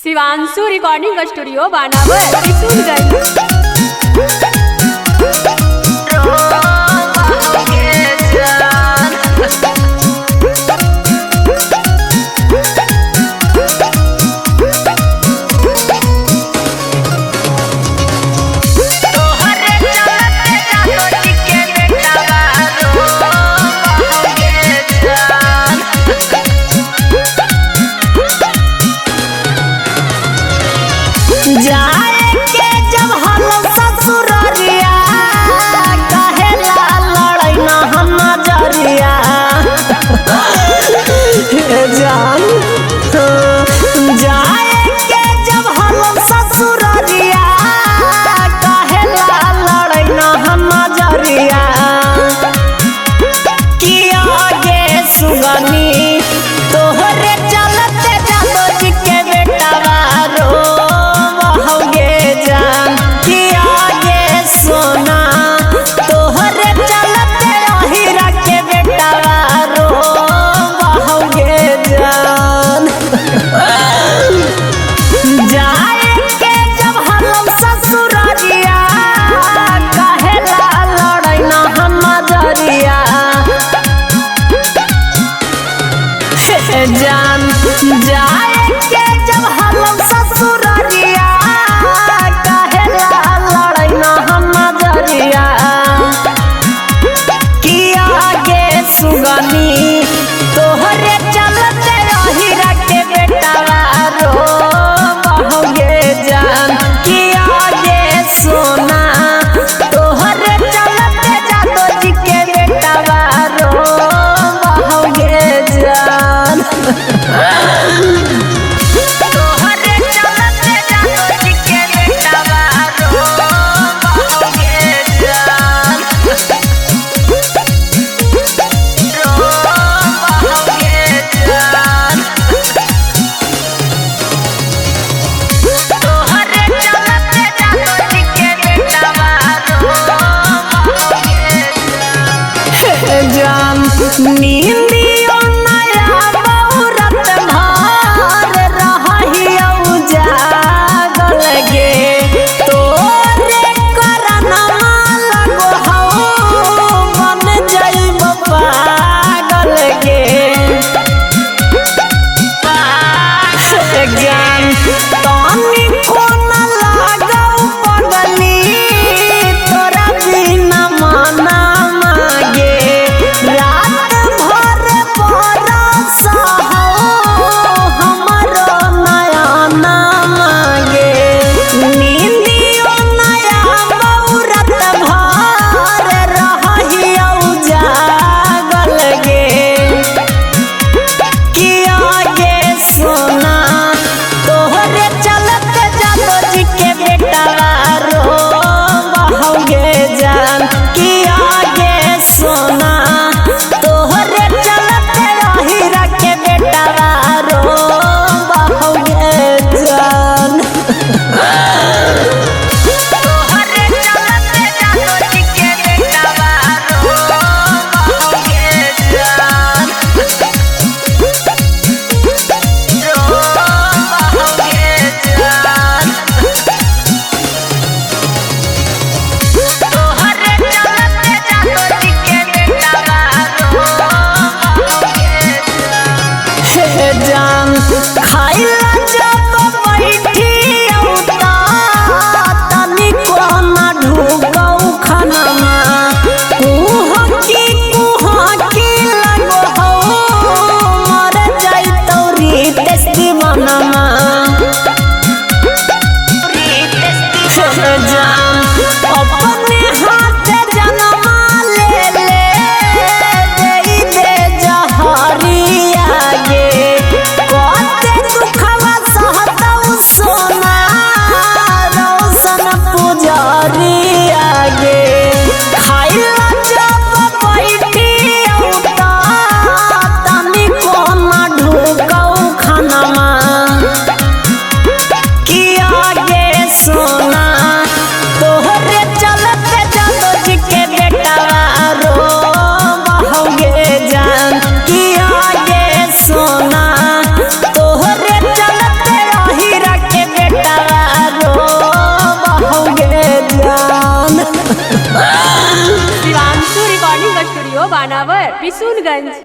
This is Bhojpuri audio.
शिवांशु रिकॉर्डिंग स्टूडियो बानावर किशनगंज। जाए के जब हम ससुररिया कहेला लड़ाई ना हम नजरिया जान जाए के जब हम ससुररिया कहेला लड़ाई ना हम नजरिया किया गे सुगनी तोहरे चलते जादो जी के बेटा रो जान जाए के जब हम ससुररिया कहेला लड़ाई ना हम नजरिया किया गे सुगनी तोहरे चलते हीरा के बेटा रो बहुगे जान किया गे सोना तोहरे चलते जादो जी के बेटा रो बहुगे जान तोहरे चलते जादो जी के बेटा रो बहुगे जान रो बहुगे जान तोहरे चलते जादो जी के बेटा रो बहुगे जान नींदियों नया बहुरत भार रहिया उजागल गे तोरे करनमा लगो हौ बन जाइब पागल गे ज्ञान तानी को न लागौ पगली तोरा बिना माना मागे रात शिवांशु रिकॉर्डिंग स्टूडियो बानावर बिशुनगंज।